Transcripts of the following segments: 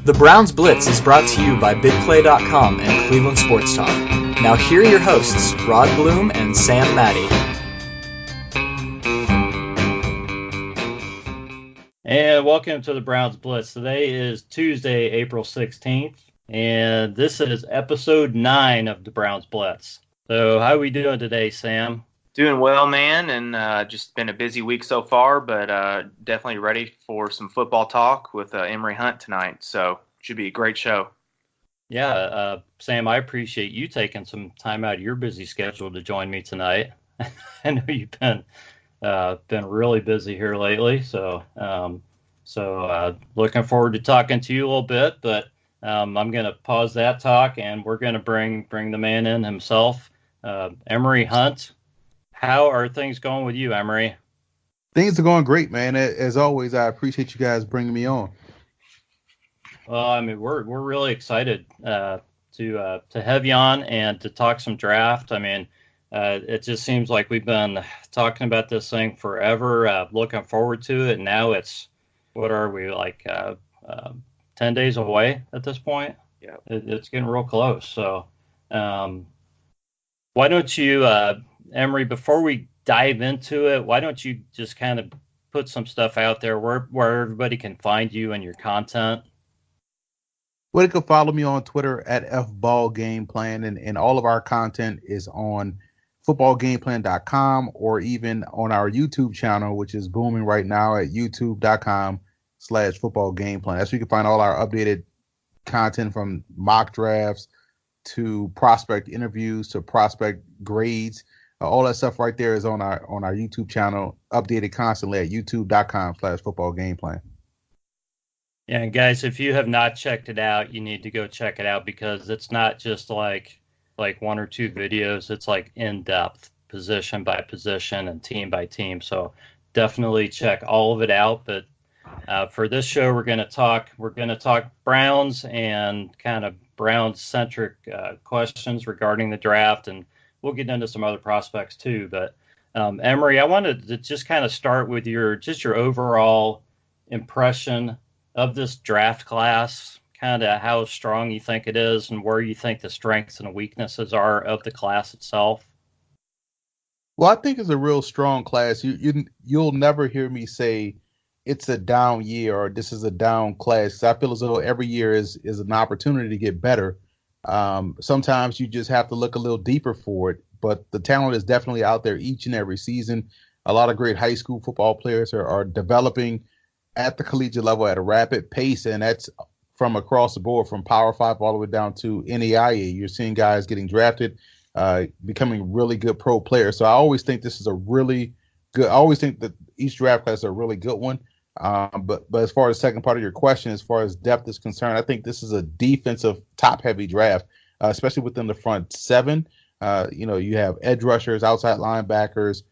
The Browns Blitz is brought to you by BigPlay.com and Cleveland Sports Talk. Now here are your hosts, Rod Bloom and Sam Maddie. And welcome to the Browns Blitz. Today is Tuesday, April 16th, and this is episode 9 of the Browns Blitz. So how are we doing today, Sam? Doing well, man, and just been a busy week so far, but definitely ready for some football talk with Emory Hunt tonight. So should be a great show. Yeah, Sam, I appreciate you taking some time out of your busy schedule to join me tonight. I know you've been really busy here lately, so looking forward to talking to you a little bit. But I'm going to pause that talk, and we're going to bring the man in himself, Emory Hunt. How are things going with you, Emory? Things are going great, man. As always, I appreciate you guys bringing me on. Well, I mean, we're really excited to have you on and to talk some draft. I mean, it just seems like we've been talking about this thing forever, looking forward to it. Now it's, what are we, like 10 days away at this point? Yeah. It's getting real close. So why don't you, Emory, before we dive into it, why don't you just kind of put some stuff out there where everybody can find you and your content? Well, you can follow me on Twitter at FBallGamePlan, and all of our content is on footballgameplan.com or even on our YouTube channel, which is booming right now at youtube.com/footballgameplan. That's where you can find all our updated content, from mock drafts to prospect interviews to prospect grades. All that stuff right there is on our YouTube channel, updated constantly at youtube.com/footballgameplan. Yeah, and guys, if you have not checked it out, you need to go check it out, because it's not just like one or two videos. It's like in-depth, position by position and team by team. So definitely check all of it out. But for this show, we're going to talk Browns and kind of Browns-centric questions regarding the draft, and we'll get into some other prospects too. But Emory, I wanted to just kind of start with your overall impression of this draft class, kind of how strong you think it is and where you think the strengths and weaknesses are of the class itself. Well, I think it's a real strong class. You'll never hear me say it's a down year or this is a down class. I feel as though every year is an opportunity to get better. Sometimes you just have to look a little deeper for it, but the talent is definitely out there each and every season. A lot of great high school football players are developing at the collegiate level at a rapid pace, and that's from across the board, from Power 5 all the way down to NAIA. You're seeing guys getting drafted, becoming really good pro players. So I always think this is a really good – I always think that each draft class is a really good one. But as far as the second part of your question, as far as depth is concerned, I think this is a defensive top-heavy draft, especially within the front seven. You have edge rushers, outside linebackers,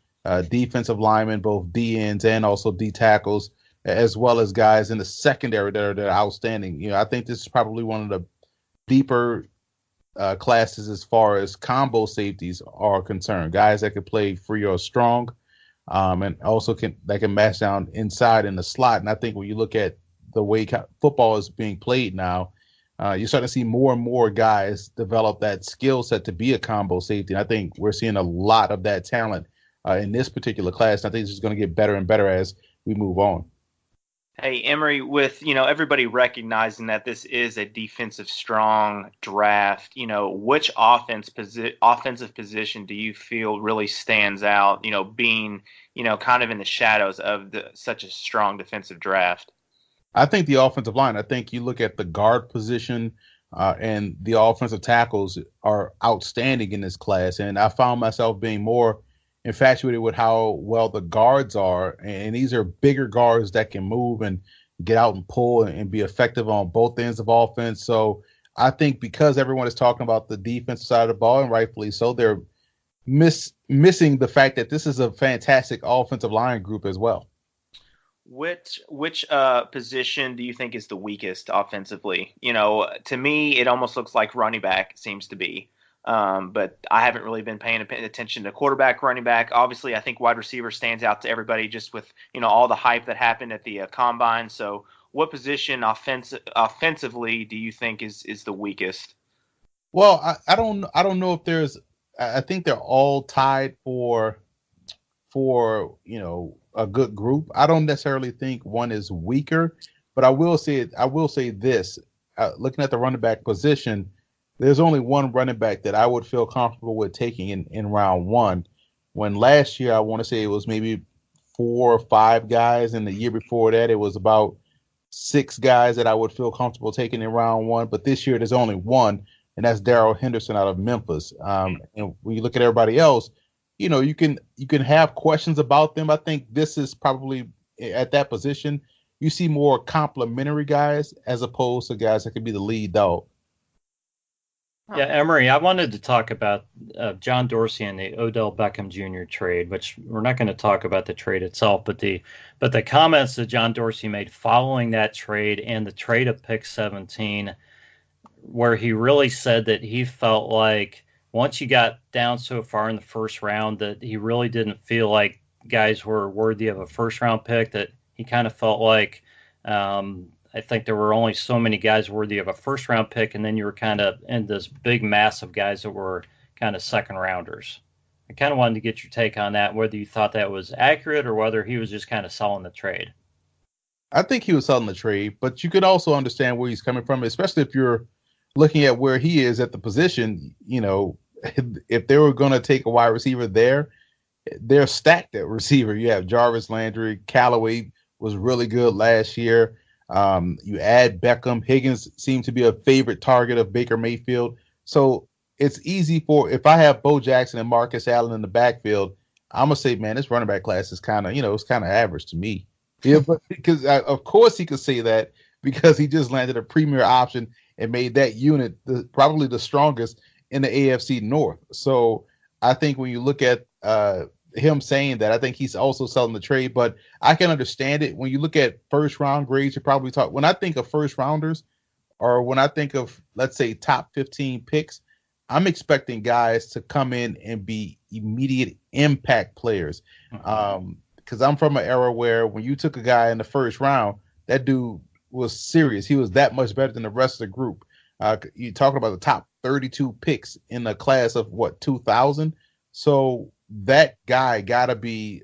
defensive linemen, both D-ends and also D-tackles, as well as guys in the secondary that are outstanding. I think this is probably one of the deeper classes as far as combo safeties are concerned. Guys that can play free or strong, and also can match down inside in the slot. And I think when you look at the way football is being played now, you're starting to see more and more guys develop that skill set to be a combo safety. And I think we're seeing a lot of that talent in this particular class. And I think it's just going to get better and better as we move on. Hey, Emory, with everybody recognizing that this is a defensive strong draft, which offensive position do you feel really stands out, being kind of in the shadows of such a strong defensive draft? I think the offensive line. I think you look at the guard position, and the offensive tackles are outstanding in this class. And I found myself being more infatuated with how well the guards are, and these are bigger guards that can move and get out and pull and be effective on both ends of offense. So I think because everyone is talking about the defensive side of the ball, and rightfully so, they're missing the fact that this is a fantastic offensive line group as well. Which position do you think is the weakest offensively? To me, it almost looks like running back seems to be. But I haven't really been paying attention to quarterback, running back. Obviously, I think wide receiver stands out to everybody just with, all the hype that happened at the combine. So what position offensively do you think is the weakest? Well, I don't know if there's. I think they're all tied for a good group. I don't necessarily think one is weaker, but I will say this: looking at the running back position, there's only one running back that I would feel comfortable with taking in round one. When last year I want to say it was maybe 4 or 5 guys, and the year before that it was about 6 guys that I would feel comfortable taking in round one. But this year there's only one, and that's Darrell Henderson out of Memphis. And when you look at everybody else, you can have questions about them. I think this is probably at that position you see more complimentary guys as opposed to guys that could be the lead dog. Yeah, Emory, I wanted to talk about John Dorsey and the Odell Beckham Jr. trade, which we're not going to talk about the trade itself, but the comments that John Dorsey made following that trade and the trade of pick 17, where he really said that he felt like once you got down so far in the first round that he really didn't feel like guys were worthy of a first round pick, that he kind of felt like I think there were only so many guys worthy of a first round pick, and then you were kind of in this big mass of guys that were kind of second rounders. I kind of wanted to get your take on that, whether you thought that was accurate or whether he was just kind of selling the trade. I think he was selling the trade, but you could also understand where he's coming from, especially if you're looking at where he is at the position. If they were going to take a wide receiver there, they're stacked at receiver. You have Jarvis Landry, Callaway was really good last year. You add Beckham. Higgins seemed to be a favorite target of Baker Mayfield. So it's easy if I have Bo Jackson and Marcus Allen in the backfield, I'm going to say, man, this running back class is kind of, it's kind of average to me. Yeah, but because of course he could say that because he just landed a premier option and made that unit probably the strongest in the AFC North. So I think when you look at him saying that, I think he's also selling the trade, but I can understand it. When you look at first round grades, you probably when I think of first rounders, or when I think of, let's say, top 15 picks, I'm expecting guys to come in and be immediate impact players. Because I'm from an era where when you took a guy in the first round, that dude was serious. He was that much better than the rest of the group. You're talking about the top 32 picks in the class of 2000. So that guy gotta be,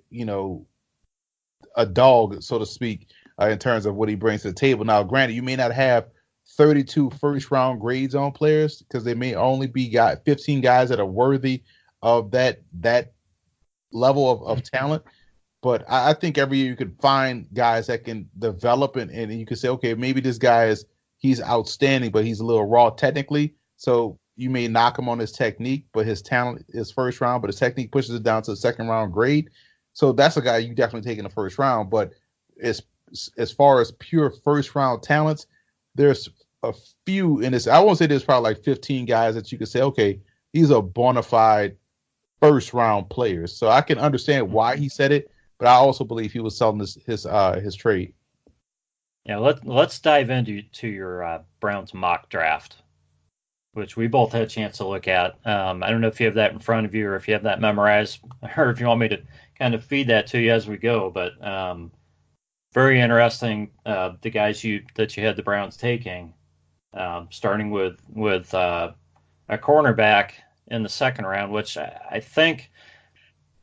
a dog, so to speak, in terms of what he brings to the table. Now, granted, you may not have 32 first round grades on players because they may only be 15 guys that are worthy of that level of talent. But I think every year you could find guys that can develop and you can say, okay, maybe this guy he's outstanding, but he's a little raw technically. So you may knock him on his technique, but his talent is first round, but his technique pushes it down to the second round grade. So that's a guy you definitely take in the first round. But as far as pure first round talents, there's a few in this. I won't say there's probably like 15 guys that you could say, okay, these are bona fide first round players. So I can understand why he said it, but I also believe he was selling his trade. Yeah, let's dive into your Browns mock draft, which we both had a chance to look at. I don't know if you have that in front of you or if you have that memorized or if you want me to kind of feed that to you as we go. But very interesting, the guys that you had the Browns taking, starting with a cornerback in the second round, which I think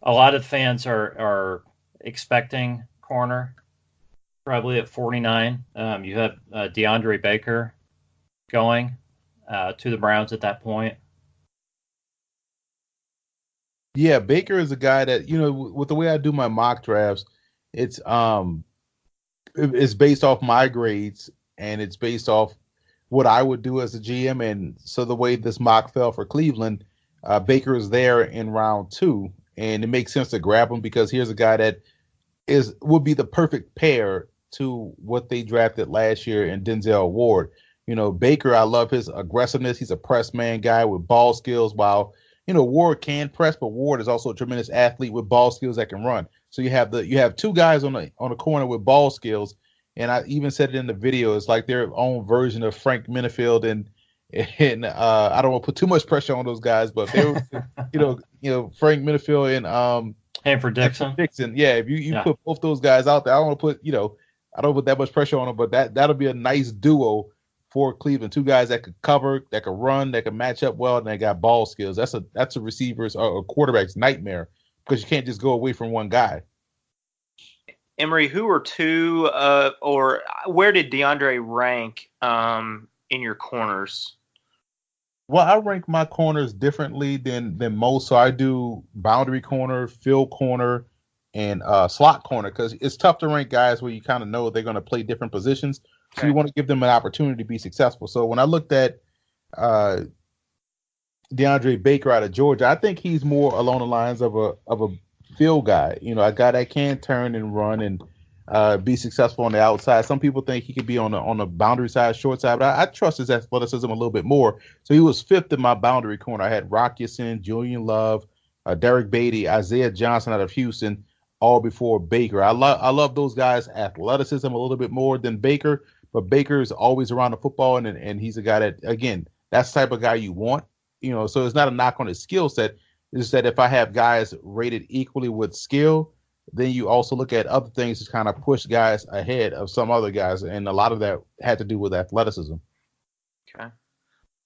a lot of fans are expecting corner, probably at 49. You have DeAndre Baker going to the Browns at that point. Yeah, Baker is a guy that, with the way I do my mock drafts, it's based off my grades and it's based off what I would do as a GM. And so the way this mock fell for Cleveland, Baker is there in round 2, and it makes sense to grab him because here's a guy that would be the perfect pair to what they drafted last year in Denzel Ward. Baker, I love his aggressiveness. He's a press man guy with ball skills, while, Ward can press, but Ward is also a tremendous athlete with ball skills that can run. So you have 2 guys on the corner with ball skills, and I even said it in the video. It's like their own version of Frank Minifield, and I don't want to put too much pressure on those guys, but they were, Frank Minifield and Hanford Dixon. Yeah, if you put both those guys out there, I don't want to put, I don't put that much pressure on him, but that'll be a nice duo for Cleveland. Two guys that could cover, that could run, that can match up well, and they got ball skills. That's a receiver's or a quarterback's nightmare because you can't just go away from one guy. Emory, who are two, or where did DeAndre rank in your corners? Well, I rank my corners differently than most. So I do boundary corner, field corner, and slot corner because it's tough to rank guys where you kind of know they're going to play different positions. So you want to give them an opportunity to be successful. So when I looked at DeAndre Baker out of Georgia, I think he's more along the lines of a field guy. You know, a guy that can turn and run and be successful on the outside. Some people think he could be on the boundary side, short side, but I trust his athleticism a little bit more. So he was fifth in my boundary corner. I had Rock Ya-Sin, Julian Love, Derek Beatty, Isaiah Johnson out of Houston, all before Baker. I love those guys' athleticism a little bit more than Baker, but Baker is always around the football, and he's a guy that, again, that's the type of guy you want. You know, so it's not a knock on his skill set. It's that if I have guys rated equally with skill, then you also look at other things to kind of push guys ahead of some other guys, and a lot of that had to do with athleticism. Okay.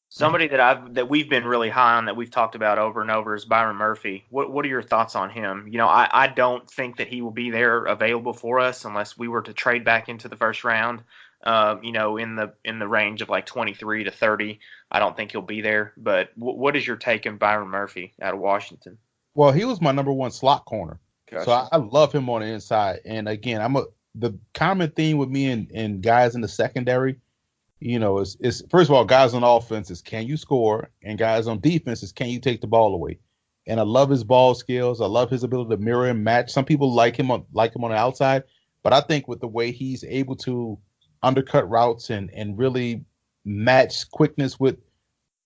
Somebody that we've been really high on, that we've talked about over and over, is Byron Murphy. What are your thoughts on him? You know, I don't think that he will be there available for us unless we were to trade back into the first round. You know, in the range of like 23 to 30. I don't think he'll be there. But what is your take on Byron Murphy out of Washington? Well, he was my number one slot corner. Gotcha. So I love him on the inside. And again, the common theme with me and guys in the secondary, you know, is first of all, guys on offense is can you score, and guys on defense is can you take the ball away. And I love his ball skills. I love his ability to mirror and match. Some people like him on the outside, but I think with the way he's able to undercut routes and really match quickness with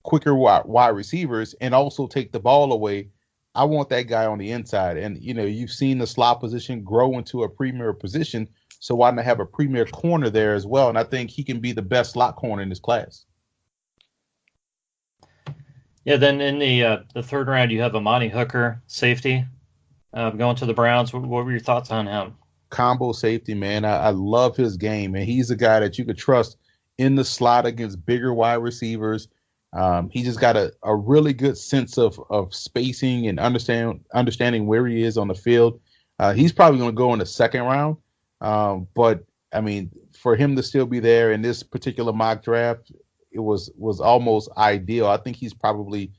quicker wide receivers and also take the ball away, I want that guy on the inside. And, you know, you've seen the slot position grow into a premier position, so why not have a premier corner there as well? And I think he can be the best slot corner in this class. Yeah, then in the third round, you have Amani Hooker, safety, going to the Browns. What were your thoughts on him? Combo safety, man. I love his game, and he's a guy that you could trust in the slot against bigger wide receivers. He just got a really good sense of spacing and understanding where he is on the field. He's probably going to go in the second round, but I mean, for him to still be there in this particular mock draft, it was almost ideal. I think he's probably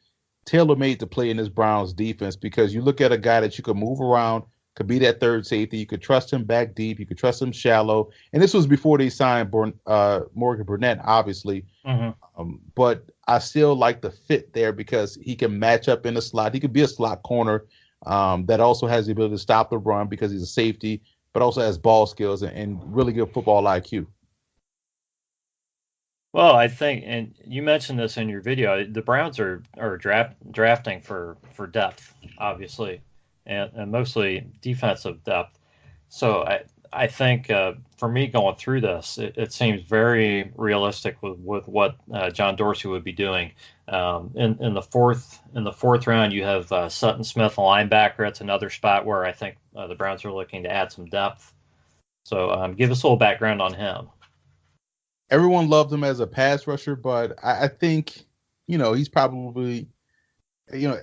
tailor-made to play in this Browns defense because you look at a guy that you could move around, could be that third safety. You could trust him back deep. You could trust him shallow. And this was before they signed Morgan Burnett, obviously. Mm-hmm. But I still like the fit there because he can match up in the slot. He could be a slot corner that also has the ability to stop the run because he's a safety, but also has ball skills and really good football IQ. Well, I think, and you mentioned this in your video, the Browns are drafting for depth, obviously, and mostly defensive depth. So I think for me going through this, it seems very realistic with what John Dorsey would be doing. In the fourth round, you have Sutton Smith, a linebacker. That's another spot where I think the Browns are looking to add some depth. So give us a little background on him. Everyone loved him as a pass rusher, but I think, you know, he's probably, you know,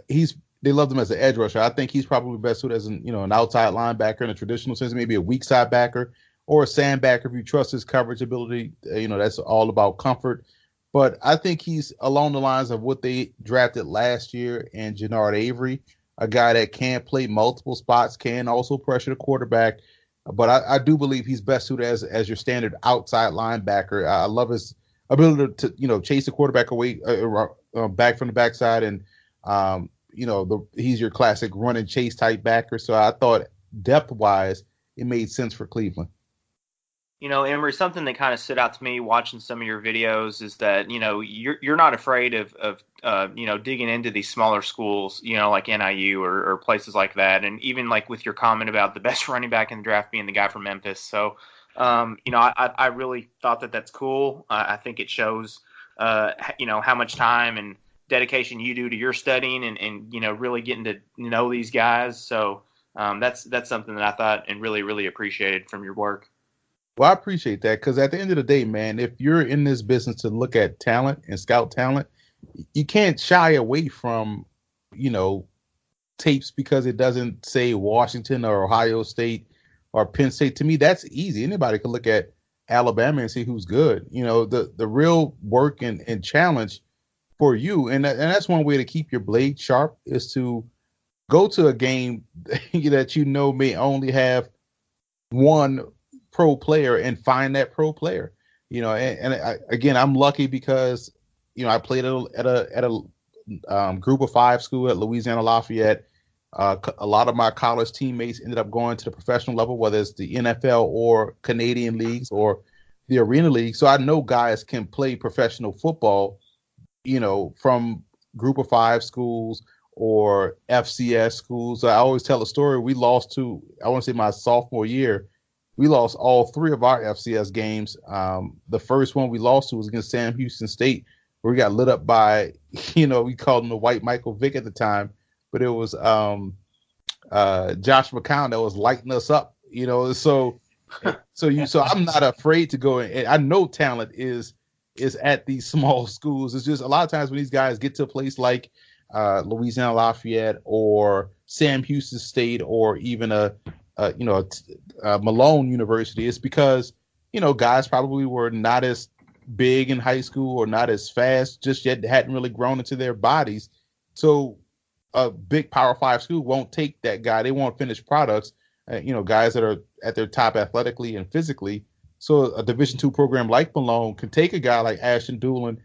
they loved him as an edge rusher. I think he's probably best suited as an outside linebacker in a traditional sense, maybe a weak side backer or a sandbacker if you trust his coverage ability. That's all about comfort. But I think he's along the lines of what they drafted last year in Jannard Avery, a guy that can play multiple spots, can also pressure the quarterback. But I do believe he's best suited as your standard outside linebacker. I love his ability to chase the quarterback away back from the backside, and he's your classic run and chase type backer. So I thought depth wise, it made sense for Cleveland. Emory, something that kind of stood out to me watching some of your videos is that, you're not afraid of digging into these smaller schools, like NIU or places like that. And even like with your comment about the best running back in the draft being the guy from Memphis. So, I really thought that that's cool. I think it shows, how much time and dedication you do to your studying and really getting to know these guys. So that's something that I thought and really, really appreciated from your work. Well, I appreciate that because at the end of the day, man, if you're in this business to look at talent and scout talent, you can't shy away from, you know, tapes because it doesn't say Washington or Ohio State or Penn State. To me, that's easy. Anybody can look at Alabama and see who's good. You know, the real work and challenge for you, and that's one way to keep your blade sharp is to go to a game that you know may only have one pro player and find that pro player. You know, again, I'm lucky because I played at a group of five school at Louisiana Lafayette. A lot of my college teammates ended up going to the professional level, whether it's the NFL or Canadian leagues or the Arena League. So I know guys can play professional football, from group of five schools or FCS schools. I always tell a story. We lost I want to say my sophomore year, we lost all three of our FCS games. The first one we lost to was against Sam Houston State, where we got lit up by, we called him the white Michael Vick at the time, but it was Josh McCown that was lighting us up, so I'm not afraid to go in. I know talent is at these small schools. It's just a lot of times when these guys get to a place like Louisiana Lafayette or Sam Houston State or even a Malone University, it's because guys probably were not as big in high school or not as fast just yet, hadn't really grown into their bodies. So a big Power 5 school won't take that guy. They want finished products, guys that are at their top athletically and physically. So a Division II program like Malone can take a guy like Ashton Doolin,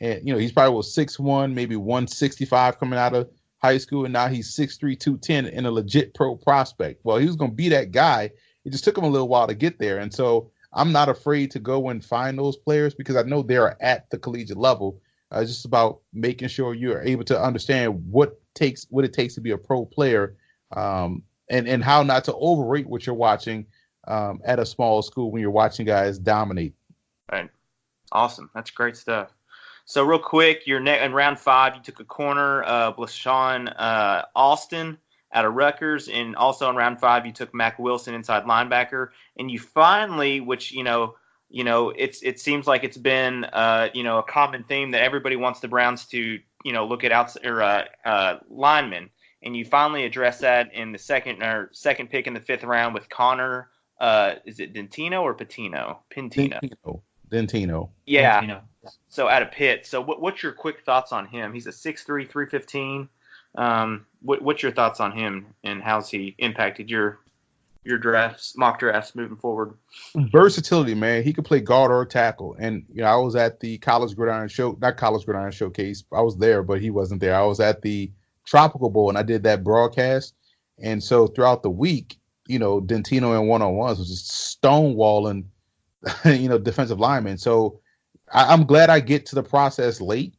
and he's probably was 6'1", maybe 165 coming out of high school, and now he's 6'3", 210 and a legit pro prospect. Well, he was going to be that guy. It just took him a little while to get there, and so I'm not afraid to go and find those players because I know they're at the collegiate level. It's just about making sure you're able to understand what it takes to be a pro player, and how not to overrate what you're watching at a small school when you're watching guys dominate. Right. Awesome. That's great stuff. So real quick, in round 5, you took a corner, Blashawn Alston out of Rutgers, and also in round 5, you took Mac Wilson, inside linebacker, and you finally, which it seems like it's been a common theme that everybody wants the Browns to look at linemen, and you finally address that in the second pick in the 5th round with Connor. Is it Dentino or Patino? Dentino. Yeah. Dentino. So out of Pitt. So what's your quick thoughts on him? He's a 6'3", 315. What's your thoughts on him and how's he impacted your mock drafts moving forward? Versatility, man. He could play guard or tackle. And I was at the College Gridiron Showcase. I was there, but he wasn't there. I was at the Tropical Bowl and I did that broadcast. And so throughout the week, Dentino in one-on-ones was just stonewalling, defensive linemen. So I'm glad I get to the process late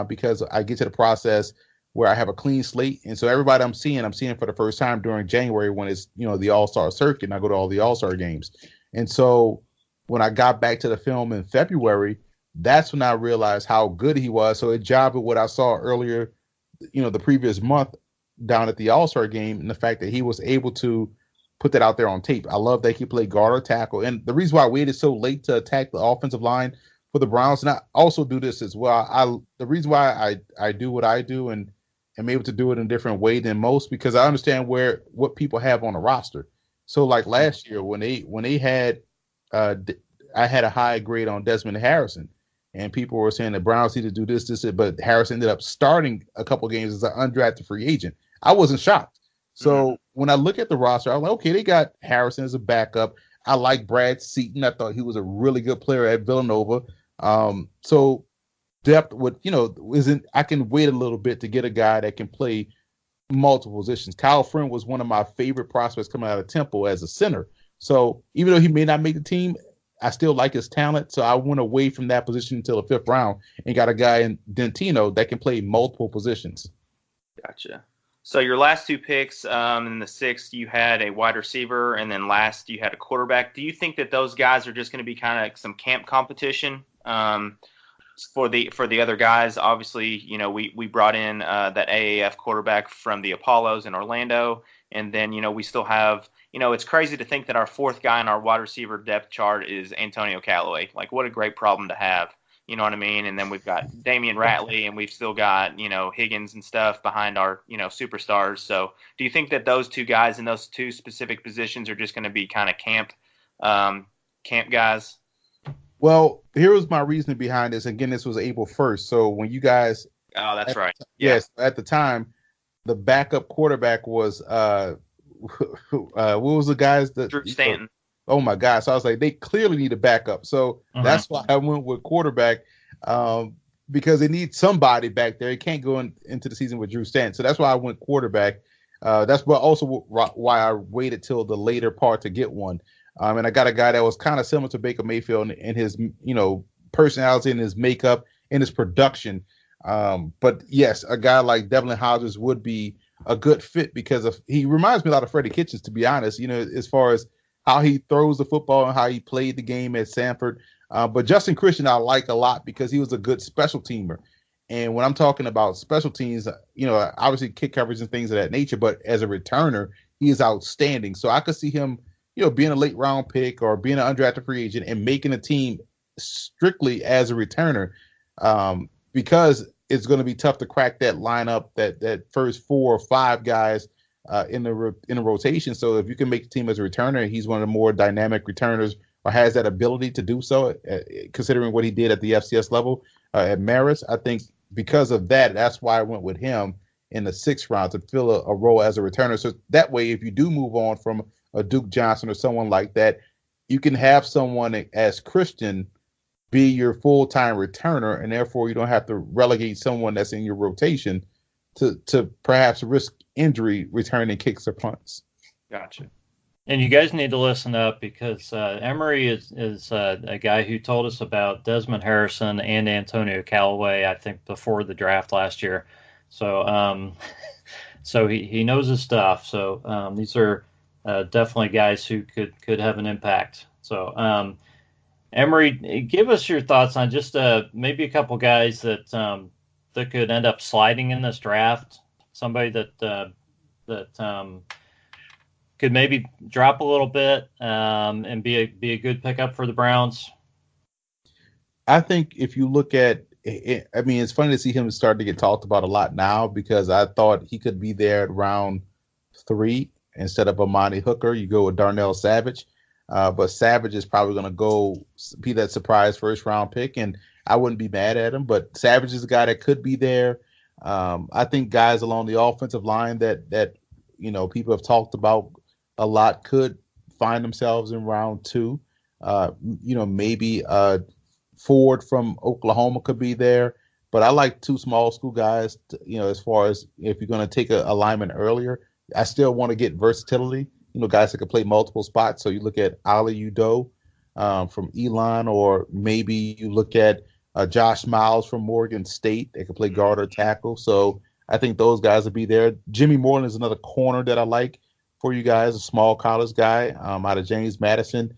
because I get to the process where I have a clean slate. And so everybody I'm seeing for the first time during January when it's, the All-Star circuit, and I go to all the All-Star games. And so when I got back to the film in February, that's when I realized how good he was. So it jobbed with what I saw earlier, the previous month down at the All-Star game, and the fact that he was able to put that out there on tape. I love that he played guard or tackle. And the reason why I waited so late to attack the offensive line for the Browns, and I also do this as well. The reason why I do what I do and am able to do it in a different way than most, because I understand what people have on the roster. So like last year when they had, I had a high grade on Desmond Harrison, and people were saying the Browns need to do this, but Harrison ended up starting a couple games as an undrafted free agent. I wasn't shocked. So when I look at the roster, I'm like, okay, they got Harrison as a backup. I like Brad Seaton. I thought he was a really good player at Villanova. So depth I can wait a little bit to get a guy that can play multiple positions. Kyle Friend was one of my favorite prospects coming out of Temple as a center. So even though he may not make the team, I still like his talent. So I went away from that position until the 5th round and got a guy in Dentino that can play multiple positions. Gotcha. So your last 2 picks, in the 6th, you had a wide receiver, and then last you had a quarterback. Do you think that those guys are just going to be kind of some camp competition for the other guys? Obviously, we brought in that AAF quarterback from the Apollos in Orlando, and then we still have it's crazy to think that our fourth guy in our wide receiver depth chart is Antonio Callaway. Like, what a great problem to have. You know what I mean? And then we've got Damian Ratley, and we've still got, Higgins and stuff behind our, superstars. So do you think that those two guys in those two specific positions are just going to be kind of camp guys? Well, here was my reasoning behind this. Again, this was April 1st. So when you guys. Oh, that's right. Yes. At the time, the backup quarterback was, what was the guys that. Drew Stanton. Oh my God. So I was like, they clearly need a backup. So that's why I went with quarterback, because they need somebody back there. They can't go into the season with Drew Stanton. So that's why I went quarterback. That's why I waited till the later part to get one. And I got a guy that was kind of similar to Baker Mayfield in his, personality and his makeup and his production. But yes, a guy like Devlin Hodges would be a good fit because he reminds me a lot of Freddie Kitchens, to be honest, as far as how he throws the football and how he played the game at Sanford. But Justin Christian I like a lot because he was a good special teamer. And when I'm talking about special teams, obviously kick coverage and things of that nature, but as a returner, he is outstanding. So I could see him, being a late round pick or being an undrafted free agent and making a team strictly as a returner, because it's going to be tough to crack that lineup, that first 4 or 5 guys in the rotation. So if you can make the team as a returner, he's one of the more dynamic returners or has that ability to do so, considering what he did at the FCS level at Marist. I think because of that, that's why I went with him in the 6th round to fill a role as a returner. So that way, if you do move on from a Duke Johnson or someone like that, you can have someone as Christian be your full-time returner, and therefore you don't have to relegate someone that's in your rotation to perhaps risk injury returning kicks or punts. Gotcha. And you guys need to listen up because Emory is a guy who told us about Desmond Harrison and Antonio Callaway, I think, before the draft last year. So so he knows his stuff. So these are definitely guys who could have an impact. So Emory, give us your thoughts on just maybe a couple guys that could end up sliding in this draft. Somebody that could maybe drop a little bit and be a good pickup for the Browns. I think if you look at it, I mean, it's funny to see him start to get talked about a lot now because I thought he could be there at round 3 instead of Amani Hooker. You go with Darnell Savage. But Savage is probably going to be that surprise first round pick, and I wouldn't be mad at him. But Savage is a guy that could be there. I think guys along the offensive line that people have talked about a lot could find themselves in round 2. Maybe Ford from Oklahoma could be there. But I like 2 small school guys. As far as if you're going to take a lineman earlier, I still want to get versatility. Guys that can play multiple spots. So you look at Ali Udoh from Elon, or maybe you look at Josh Miles from Morgan State. They can play guard or tackle. So I think those guys will be there. Jimmy Moreland is another corner that I like for you guys, a small college guy out of James Madison.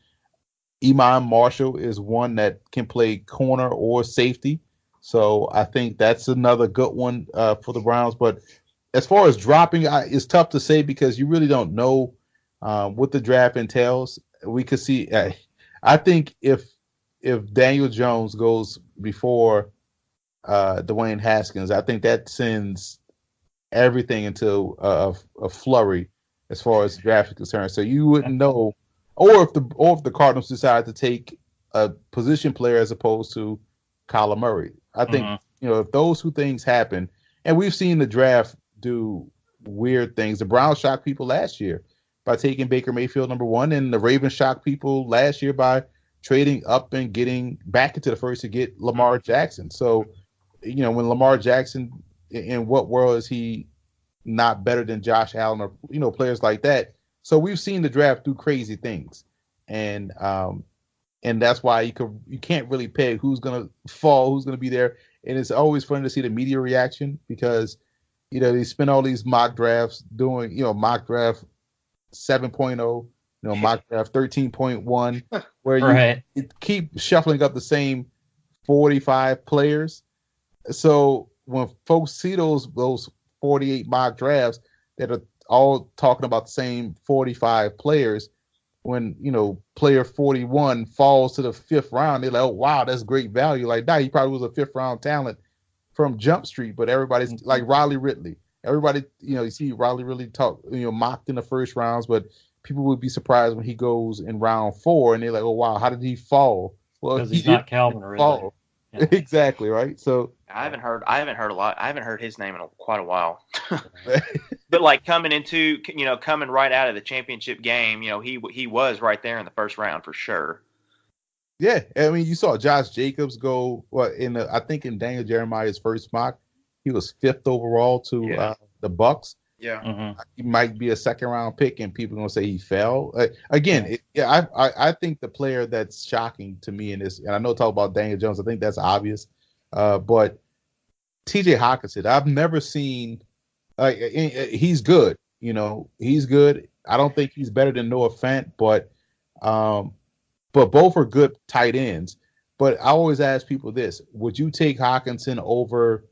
Iman Marshall is one that can play corner or safety. So I think that's another good one for the Browns. But as far as dropping, it's tough to say because you really don't know what the draft entails. We could see. I think if Daniel Jones goes before Dwayne Haskins, I think that sends everything into a flurry as far as the draft is concerned. So you wouldn't know, or if the Cardinals decide to take a position player as opposed to Kyler Murray. I think if those 2 things happen, and we've seen the draft do weird things. The Browns shocked people last year by taking Baker Mayfield number 1, and the Ravens shocked people last year by trading up and getting back into the first to get Lamar Jackson. So, when Lamar Jackson, in what world is he not better than Josh Allen or, players like that? So we've seen the draft do crazy things. And that's why you can't really peg who's going to fall, who's going to be there. And it's always fun to see the media reaction because, they spend all these mock drafts doing, mock draft 7.0, mock draft 13.1, where you keep shuffling up the same 45 players. So when folks see those 48 mock drafts that are all talking about the same 45 players. When, player 41 falls to the 5th round, they're like, oh, wow, that's great value. Like, he probably was a 5th round talent from Jump Street, but everybody's like Riley Ridley. Everybody, you see Riley Ridley mocked in the first rounds, but people would be surprised when he goes in round 4 and they're like, oh, wow, how did he fall? Well, because he's not Calvin Ridley. Yeah. Exactly, right? So I haven't heard a lot. I haven't heard his name in quite a while. But like coming right out of the championship game, he was right there in the first round for sure. Yeah, I mean, you saw Josh Jacobs go I think in Daniel Jeremiah's first mock, he was 5th overall to the Bucks. Yeah, he might be a 2nd round pick, and people are gonna say he fell. I think the player that's shocking to me in this, and I know talk about Daniel Jones, I think that's obvious, but T.J. Hawkinson, I've never seen. He's good, he's good. I don't think he's better than Noah Fant, but both are good tight ends. But I always ask people this: would you take Hawkinson over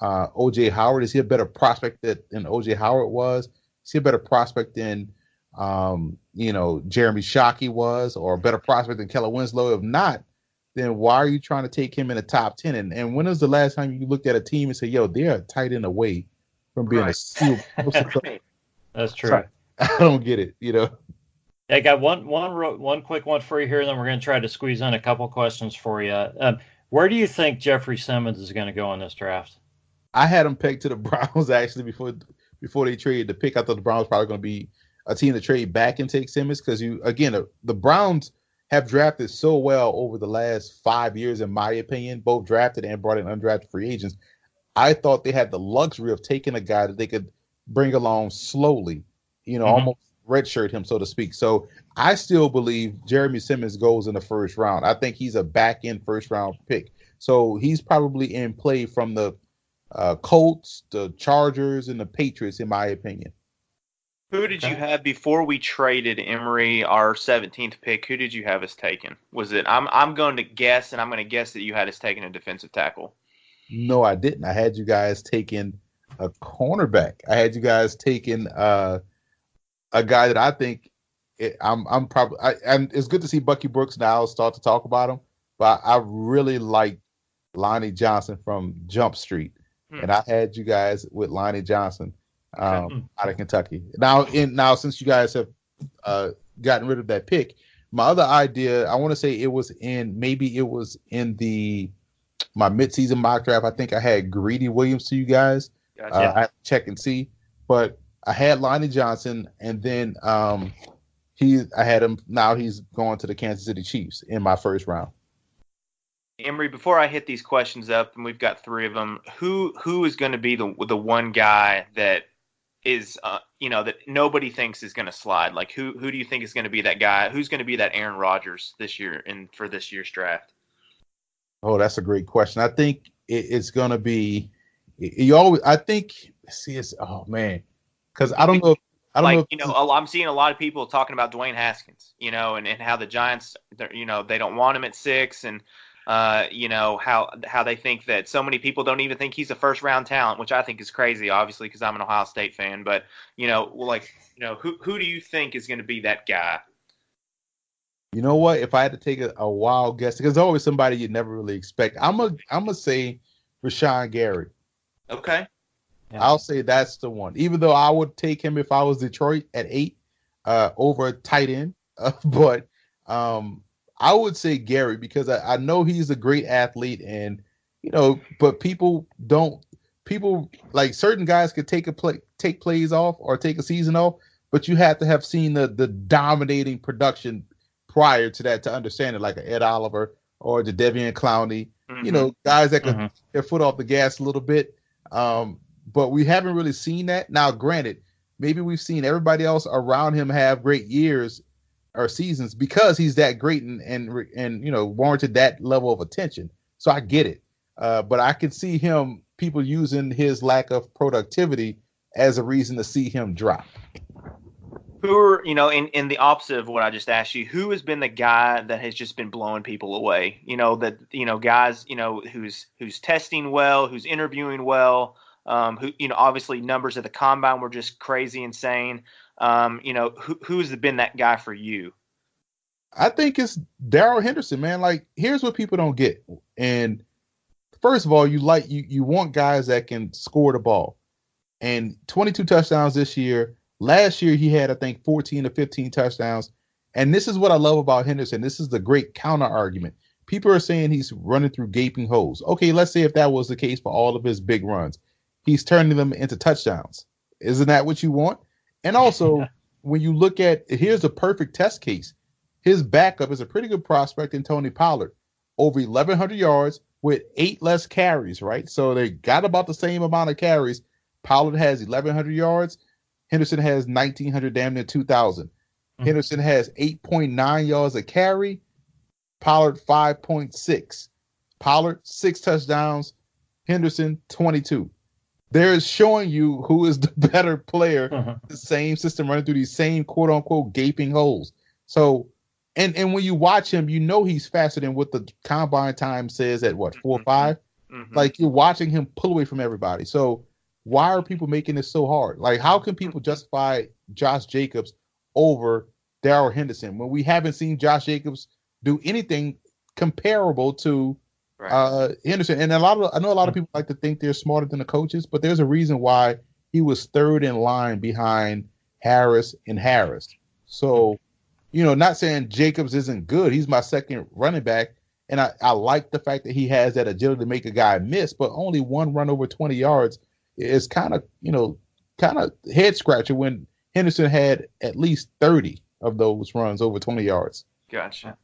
O.J. Howard? Is he a better prospect than O.J. Howard was? Is he a better prospect than Jeremy Shockey was, or a better prospect than Kellen Winslow? If not, then why are you trying to take him in the top 10? And when was the last time you looked at a team and said, yo, they're a tight end away from being a Super Bowl? That's true. Sorry, I don't get it, I got one quick one for you here, and then we're going to try to squeeze in a couple questions for you. Where do you think Jeffrey Simmons is going to go in this draft? I had him pegged to the Browns actually before they traded the pick. I thought the Browns probably going to be a team to trade back and take Simmons because the Browns have drafted so well over the last 5 years, in my opinion, both drafted and brought in undrafted free agents. I thought they had the luxury of taking a guy that they could bring along slowly, almost redshirt him, so to speak. So I still believe Jeremy Simmons goes in the first round. I think he's a back-end first-round pick. So he's probably in play from the Colts, the Chargers, and the Patriots, in my opinion. Who did you have before we traded Emory, our 17th pick? Who did you have us taken? Was it? I'm going to guess, and I'm going to guess that you had us taking a defensive tackle. No, I didn't. I had you guys taking a cornerback. I had you guys taking a guy that I think I'm probably. And it's good to see Bucky Brooks now start to talk about him, but I really like Lonnie Johnson from Jump Street, and I had you guys with Lonnie Johnson. Out of Kentucky. Now, since you guys have gotten rid of that pick, my other idea, I want to say it was in my midseason mock draft. I think I had Greedy Williams to you guys. Gotcha. I have to check and see, but I had Lonnie Johnson, and then I had him. Now he's going to the Kansas City Chiefs in my first round. Emory, before I hit these questions up, and we've got 3 of them, who is going to be the one guy that is that nobody thinks is going to slide? Like who do you think is going to be that guy? Who's going to be that Aaron Rodgers this year for this year's draft? Oh, that's a great question. I think it's going to be because I don't know. I'm seeing a lot of people talking about Dwayne Haskins, and how the Giants, they don't want him at 6, and how they think that so many people don't even think he's a first round talent, which I think is crazy, obviously, because I'm an Ohio State fan. But, who do you think is going to be that guy? You know what? If I had to take a wild guess, because there's always somebody you'd never really expect, I'm gonna say Rashawn Gary. Okay. Yeah. I'll say that's the one. Even though I would take him if I was Detroit at 8 over tight end, but I would say Gary because I know he's a great athlete, and but people like certain guys could take plays off or take a season off, but you have to have seen the dominating production prior to that to understand it, like a Ed Oliver or the Jadeveon Clowney, guys that could take their foot off the gas a little bit. But we haven't really seen that. Now, granted, maybe we've seen everybody else around him have great years or seasons because he's that great and warranted that level of attention. So I get it. But I can see people using his lack of productivity as a reason to see him drop. Who are, in the opposite of what I just asked you, who has been the guy that has just been blowing people away? Guys, who's testing well, who's interviewing well, who, obviously numbers at the combine were just crazy insane. Who's been that guy for you? I think it's Darrell Henderson, man. Like, here's what people don't get. And first of all, you want guys that can score the ball. And 22 touchdowns this year. Last year, he had, I think, 14 to 15 touchdowns. And this is what I love about Henderson. This is the great counter argument. People are saying he's running through gaping holes. Okay, let's say if that was the case for all of his big runs, he's turning them into touchdowns. Isn't that what you want? And also, when you look at, here's a perfect test case. His backup is a pretty good prospect in Tony Pollard. Over 1,100 yards with 8 less carries, right? So they got about the same amount of carries. Pollard has 1,100 yards. Henderson has 1,900, damn near 2,000. Henderson has 8.9 yards a carry. Pollard 5.6. Pollard 6 touchdowns. Henderson 22. They're showing you who is the better player. The same system running through these same quote unquote gaping holes. So, and when you watch him, you know he's faster than what the combine time says at what 4 or 5. Like, you're watching him pull away from everybody. So why are people making this so hard? Like, how can people justify Josh Jacobs over Darrell Henderson when we haven't seen Josh Jacobs do anything comparable to Henderson? And I know a lot of people like to think they're smarter than the coaches, but there's a reason why he was third in line behind Harris and Harris. So, not saying Jacobs isn't good. He's my second running back, and I like the fact that he has that agility to make a guy miss, but only one run over 20 yards is kind of head scratcher when Henderson had at least 30 of those runs over 20 yards. Gotcha.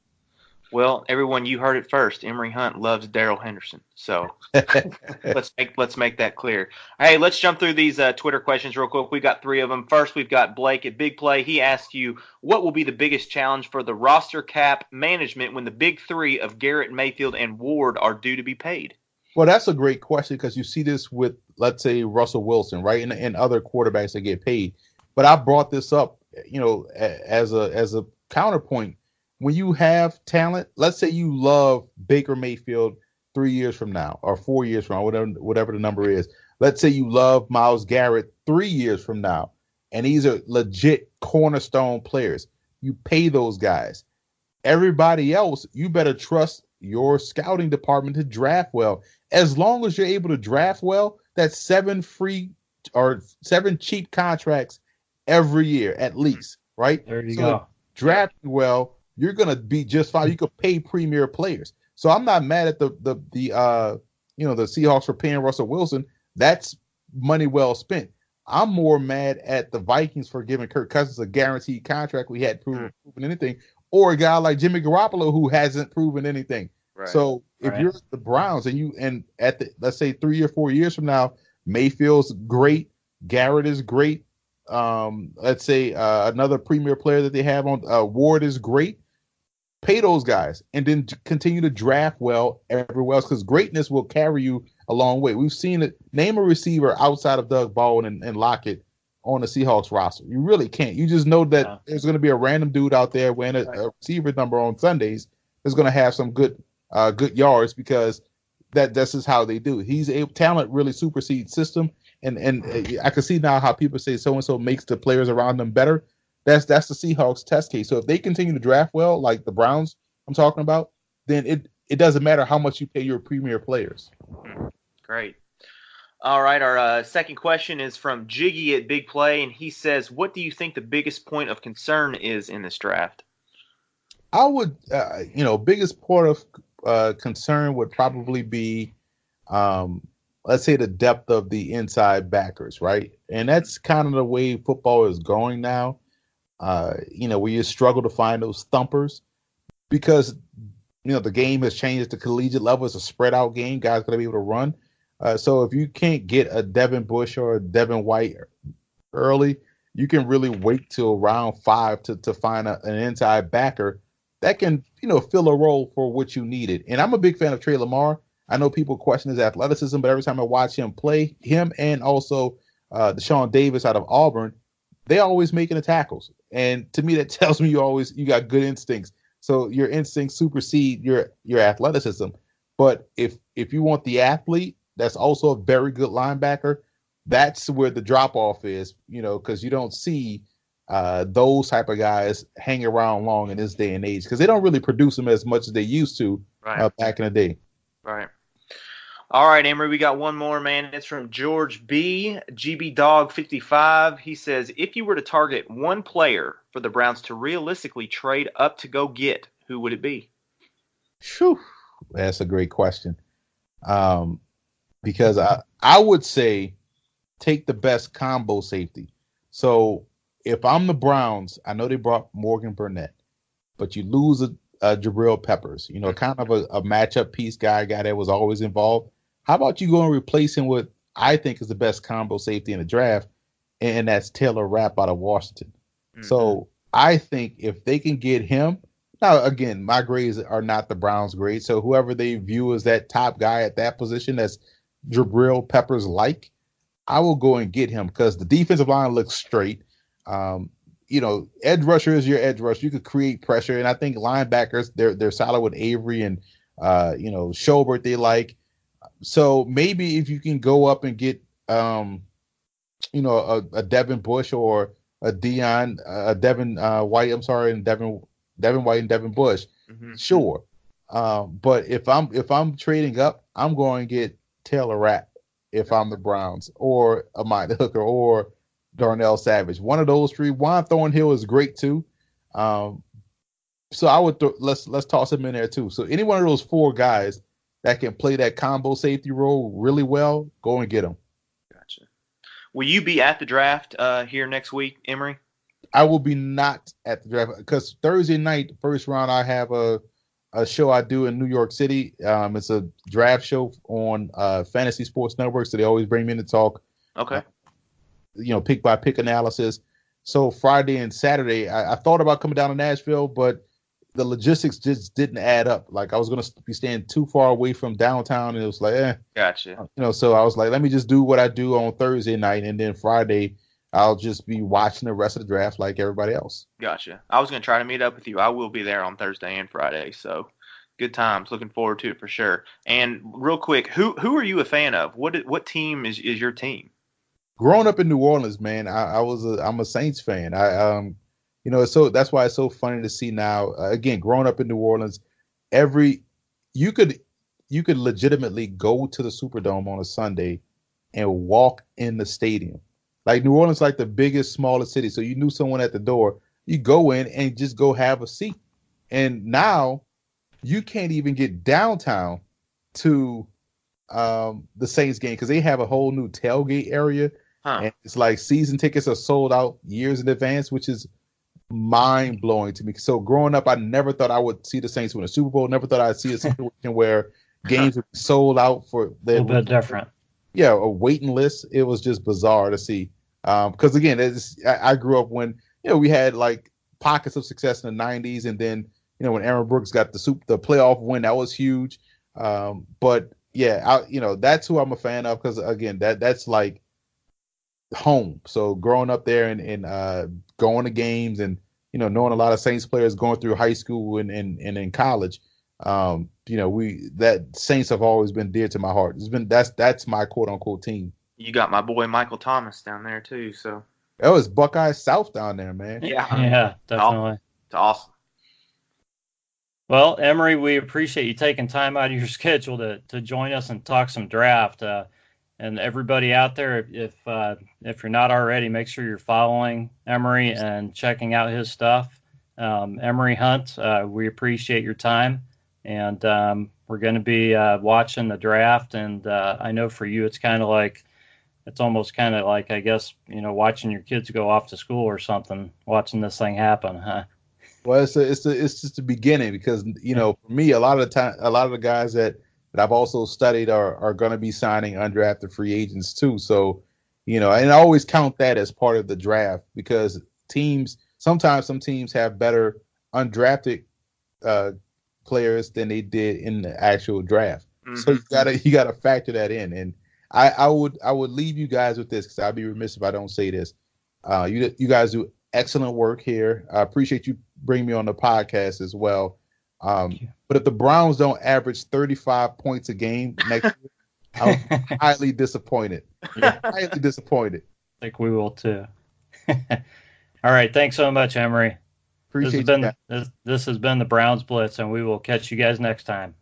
Well, everyone, you heard it first. Emory Hunt loves Darrell Henderson. So let's make that clear. Hey, let's jump through these Twitter questions real quick. We got 3 of them. First, we've got Blake at Big Play. He asked you, what will be the biggest challenge for the roster cap management when the big 3 of Garrett, Mayfield, and Ward are due to be paid? Well, that's a great question because you see this with, let's say, Russell Wilson, right, and other quarterbacks that get paid. But I brought this up, as a counterpoint. When you have talent, let's say you love Baker Mayfield 3 years from now or 4 years from now, whatever the number is. Let's say you love Myles Garrett 3 years from now, and these are legit cornerstone players. You pay those guys. Everybody else, you better trust your scouting department to draft well. As long as you're able to draft well, that's 7 free or 7 cheap contracts every year at least, right? There you go. Drafting well, you're gonna be just fine. You could pay premier players. So I'm not mad at the Seahawks for paying Russell Wilson. That's money well spent. I'm more mad at the Vikings for giving Kirk Cousins a guaranteed contract. We hadn't proven anything, or a guy like Jimmy Garoppolo who hasn't proven anything. Right. So if you're the Browns and let's say 3 or 4 years from now, Mayfield's great, Garrett is great. Let's say another premier player that they have on Ward is great. Pay those guys and then continue to draft well everywhere else because greatness will carry you a long way. We've seen it. Name a receiver outside of Doug Baldwin and Lockett on the Seahawks roster. You really can't. You just know that there's going to be a random dude out there wearing a receiver number on Sundays that's going to have some good yards because that's just how they do it. Talent really supersedes system. And I can see now how people say so-and-so makes the players around them better. That's the Seahawks test case. So if they continue to draft well, like the Browns I'm talking about, then it doesn't matter how much you pay your premier players. Great. All right, our second question is from Jiggy at Big Play, and he says, what do you think the biggest point of concern is in this draft? I would, biggest point of concern would probably be, let's say, the depth of the inside backers, right? And that's kind of the way football is going now. Where you struggle to find those thumpers because, the game has changed at the collegiate level. It's a spread out game. Guys got to be able to run. So if you can't get a Devin Bush or a Devin White early, you can really wait till round 5 to find an inside backer that can, fill a role for what you needed. And I'm a big fan of Trey Lamar. I know people question his athleticism, but every time I watch him play, him and also Deshaun Davis out of Auburn, they're always making the tackles. And to me, that tells me you got good instincts. So your instincts supersede your athleticism. But if you want the athlete, that's also a very good linebacker. that's where the drop off is, because you don't see those type of guys hang around long in this day and age because they don't really produce them as much as they used to back in the day. Right. All right, Emory, we got one more, man. It's from George B. GB Dog 55. He says, if you were to target one player for the Browns to realistically trade up to go get, who would it be? Whew, that's a great question. Because I would say take the best combo safety. So if I'm the Browns, I know they brought Morgan Burnett, but you lose a Jabril Peppers, kind of a matchup piece guy that was always involved. How about you go and replace him with I think is the best combo safety in the draft, and that's Taylor Rapp out of Washington. Mm-hmm. So I think if they can get him, now again, my grades are not the Browns' grades, so whoever they view as that top guy at that position that's Jabril Peppers like, I will go and get him because the defensive line looks straight. Edge rusher is your edge rusher. You could create pressure, and I think linebackers they're solid with Avery and Schobert they like. So maybe if you can go up and get a Devin Bush or a Devin White, and Devin White and Devin Bush, sure. But if I'm trading up, I'm going to get Taylor Rapp if I'm the Browns, or Amani Hooker or Darnell Savage. One of those three. Juan Thornhill is great too. So I would let's toss him in there too. So any one of those four guys that can play that combo safety role really well, go and get them. Gotcha. Will you be at the draft here next week, Emory? I will be not at the draft because Thursday night, first round, I have a show I do in New York City. It's a draft show on Fantasy Sports Network, so they always bring me in to talk. Okay. Pick by pick analysis. So Friday and Saturday, I thought about coming down to Nashville, but the logistics just didn't add up. Like I was going to be staying too far away from downtown, and it was like, Gotcha. So I was like, let me just do what I do on Thursday night, and then Friday I'll just be watching the rest of the draft like everybody else. Gotcha. I was going to try to meet up with you. I will be there on Thursday and Friday, so good times. Looking forward to it for sure. And real quick, who are you a fan of? What team is your team? Growing up in New Orleans, man, I'm a Saints fan. So that's why it's so funny to see now. Again, growing up in New Orleans, you could legitimately go to the Superdome on a Sunday and walk in the stadium. Like New Orleans, like the biggest, smallest city. So you knew someone at the door. You go in and just go have a seat. And now you can't even get downtown to the Saints game because they have a whole new tailgate area. And it's like season tickets are sold out years in advance, which is mind blowing to me. So growing up, I never thought I would see the Saints win a Super Bowl. Never thought I'd see a situation where games would be sold out for a little bit different. Yeah, a waiting list. It was just bizarre to see. Because again, I grew up when we had like pockets of success in the '90s, and then when Aaron Brooks got the playoff win, that was huge. But yeah, that's who I'm a fan of because again, that's like home. So growing up there and going to games and knowing a lot of Saints players going through high school and in college, that Saints have always been dear to my heart. That's my quote unquote team. You got my boy Michael Thomas down there too. So that was Buckeye South down there, man. Yeah, definitely. It's awesome. Well, Emory, we appreciate you taking time out of your schedule to join us and talk some draft. And everybody out there, if you're not already, make sure you're following Emory and checking out his stuff. Emory Hunt, we appreciate your time, and we're going to be watching the draft. And I know for you, it's almost kind of like, I guess, watching your kids go off to school or something, watching this thing happen, huh? Well, it's just the beginning because for me, a lot of the guys that I've also studied are going to be signing undrafted free agents too. So, and I always count that as part of the draft because sometimes some teams have better undrafted players than they did in the actual draft. Mm-hmm. So you gotta factor that in. And I would leave you guys with this because I'd be remiss if I don't say this. You guys do excellent work here. I appreciate you bringing me on the podcast as well. But if the Browns don't average 35 points a game next year, I'm highly disappointed. Yeah. Highly disappointed. I think we will too. All right. Thanks so much, Emory. Appreciate this you. this has been the Browns Blitz, and we will catch you guys next time.